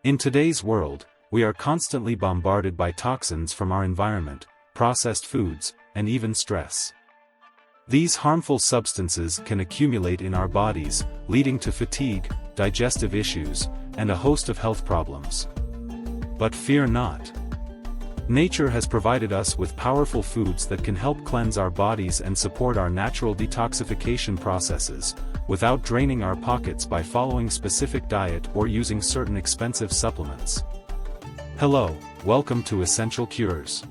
In today's world, we are constantly bombarded by toxins from our environment, processed foods, and even stress. These harmful substances can accumulate in our bodies, leading to fatigue, digestive issues, and a host of health problems. But fear not. Nature has provided us with powerful foods that can help cleanse our bodies and support our natural detoxification processes, without draining our pockets by following specific diet or using certain expensive supplements. Hello, welcome to Essential Cures.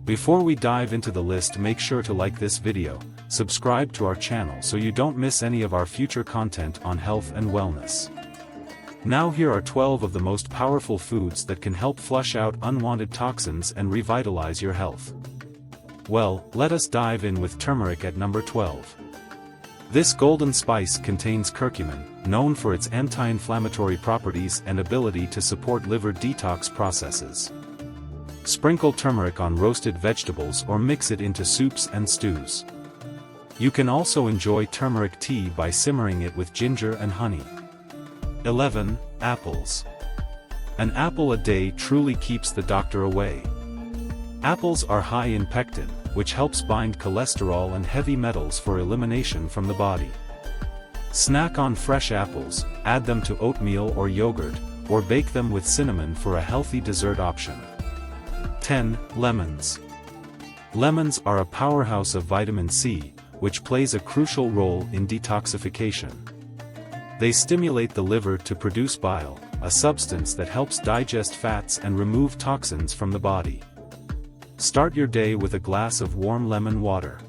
Before we dive into the list, make sure to like this video, subscribe to our channel so you don't miss any of our future content on health and wellness. Now here are 12 of the most powerful foods that can help flush out unwanted toxins and revitalize your health. Well, let us dive in with turmeric at number 12. This golden spice contains curcumin, known for its anti-inflammatory properties and ability to support liver detox processes. Sprinkle turmeric on roasted vegetables or mix it into soups and stews. You can also enjoy turmeric tea by simmering it with ginger and honey. 11. Apples. An apple a day truly keeps the doctor away. Apples are high in pectin, which helps bind cholesterol and heavy metals for elimination from the body. Snack on fresh apples, add them to oatmeal or yogurt, or bake them with cinnamon for a healthy dessert option. 10. Lemons. Lemons are a powerhouse of vitamin C, which plays a crucial role in detoxification. They stimulate the liver to produce bile, a substance that helps digest fats and remove toxins from the body. Start your day with a glass of warm lemon water.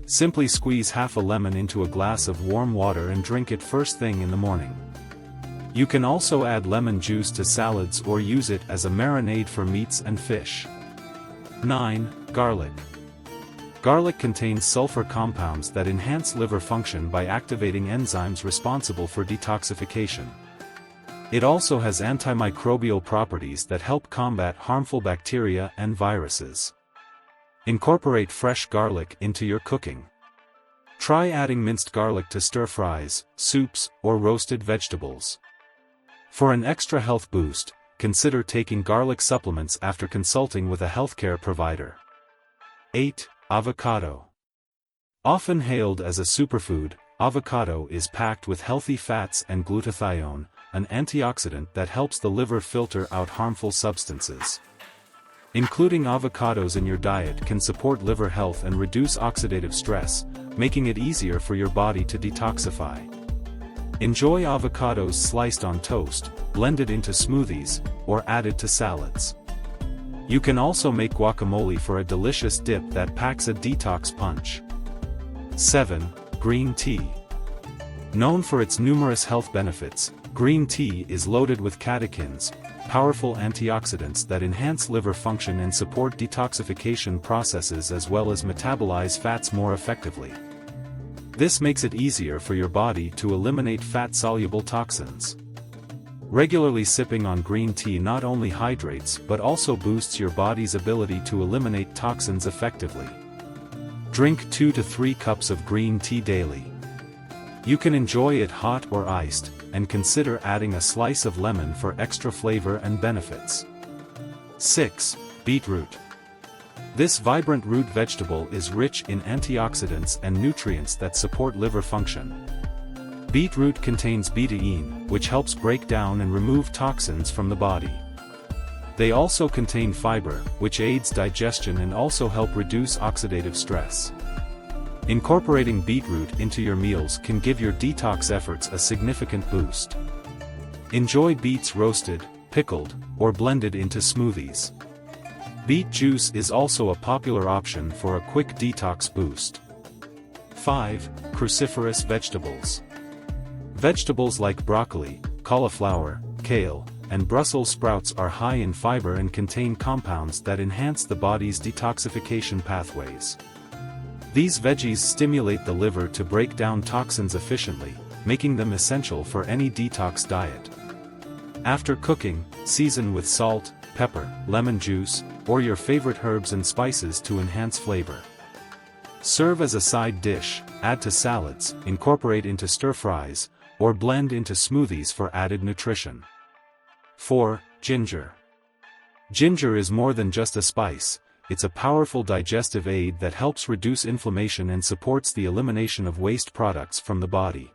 Simply squeeze half a lemon into a glass of warm water and drink it first thing in the morning. You can also add lemon juice to salads or use it as a marinade for meats and fish. 9. Garlic. Garlic contains sulfur compounds that enhance liver function by activating enzymes responsible for detoxification. It also has antimicrobial properties that help combat harmful bacteria and viruses. Incorporate fresh garlic into your cooking. Try adding minced garlic to stir-fries, soups, or roasted vegetables. For an extra health boost, consider taking garlic supplements after consulting with a healthcare provider. 8. Avocado. Often hailed as a superfood, avocado is packed with healthy fats and glutathione, an antioxidant that helps the liver filter out harmful substances. Including avocados in your diet can support liver health and reduce oxidative stress, making it easier for your body to detoxify. Enjoy avocados sliced on toast, blended into smoothies, or added to salads. You can also make guacamole for a delicious dip that packs a detox punch. 7. Green tea. Known for its numerous health benefits, green tea is loaded with catechins, powerful antioxidants that enhance liver function and support detoxification processes as well as metabolize fats more effectively. This makes it easier for your body to eliminate fat-soluble toxins. Regularly sipping on green tea not only hydrates but also boosts your body's ability to eliminate toxins effectively. Drink 2 to 3 cups of green tea daily. You can enjoy it hot or iced, and consider adding a slice of lemon for extra flavor and benefits. 6. Beetroot. This vibrant root vegetable is rich in antioxidants and nutrients that support liver function. Beetroot contains betaine, which helps break down and remove toxins from the body. They also contain fiber, which aids digestion and also help reduce oxidative stress. Incorporating beetroot into your meals can give your detox efforts a significant boost. Enjoy beets roasted, pickled, or blended into smoothies. Beet juice is also a popular option for a quick detox boost. 5. Cruciferous vegetables. Vegetables like broccoli, cauliflower, kale, and Brussels sprouts are high in fiber and contain compounds that enhance the body's detoxification pathways. These veggies stimulate the liver to break down toxins efficiently, making them essential for any detox diet. After cooking, season with salt, pepper, lemon juice, or your favorite herbs and spices to enhance flavor. Serve as a side dish, add to salads, incorporate into stir-fries, or blend into smoothies for added nutrition. 4. Ginger. Ginger is more than just a spice, it's a powerful digestive aid that helps reduce inflammation and supports the elimination of waste products from the body.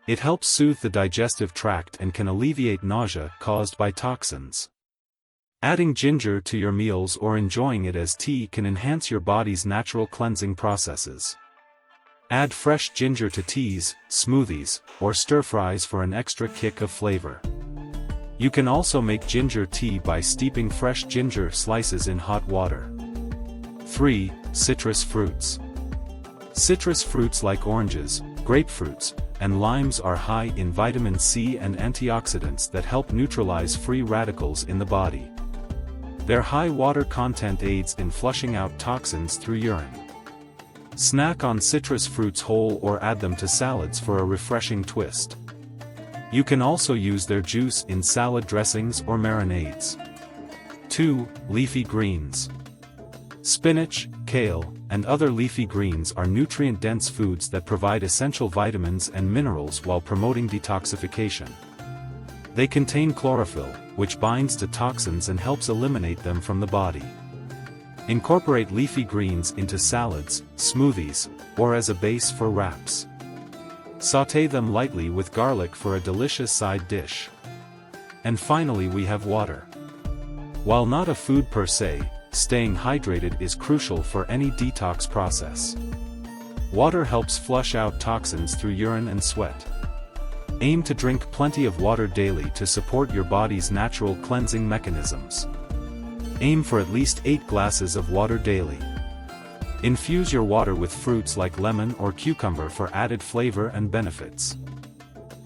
It helps soothe the digestive tract and can alleviate nausea caused by toxins. Adding ginger to your meals or enjoying it as tea can enhance your body's natural cleansing processes. Add fresh ginger to teas, smoothies, or stir-fries for an extra kick of flavor. You can also make ginger tea by steeping fresh ginger slices in hot water. 3. Citrus fruits. Citrus fruits like oranges, grapefruits, and limes are high in vitamin C and antioxidants that help neutralize free radicals in the body. Their high water content aids in flushing out toxins through urine. Snack on citrus fruits whole or add them to salads for a refreshing twist. You can also use their juice in salad dressings or marinades. 2. Leafy greens. Spinach, kale, and other leafy greens are nutrient-dense foods that provide essential vitamins and minerals while promoting detoxification. They contain chlorophyll, which binds to toxins and helps eliminate them from the body. Incorporate leafy greens into salads, smoothies, or as a base for wraps. Sauté them lightly with garlic for a delicious side dish. And finally we have water. While not a food per se, staying hydrated is crucial for any detox process. Water helps flush out toxins through urine and sweat. Aim to drink plenty of water daily to support your body's natural cleansing mechanisms. Aim for at least 8 glasses of water daily. Infuse your water with fruits like lemon or cucumber for added flavor and benefits.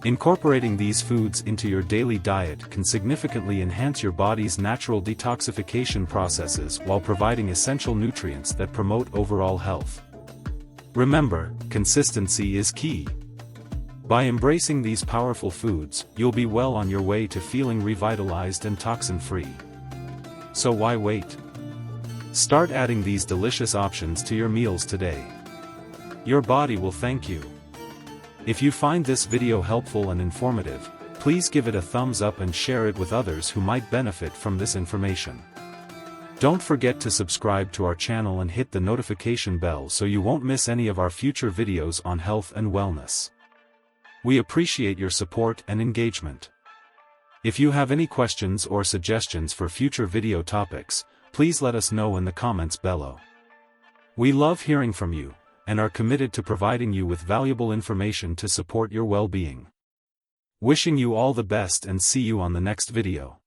Incorporating these foods into your daily diet can significantly enhance your body's natural detoxification processes while providing essential nutrients that promote overall health. Remember, consistency is key. By embracing these powerful foods, you'll be well on your way to feeling revitalized and toxin-free. So why wait? Start adding these delicious options to your meals today. Your body will thank you. If you find this video helpful and informative, please give it a thumbs up and share it with others who might benefit from this information. Don't forget to subscribe to our channel and hit the notification bell so you won't miss any of our future videos on health and wellness. We appreciate your support and engagement. If you have any questions or suggestions for future video topics, please let us know in the comments below. We love hearing from you, and are committed to providing you with valuable information to support your well-being. Wishing you all the best and see you on the next video.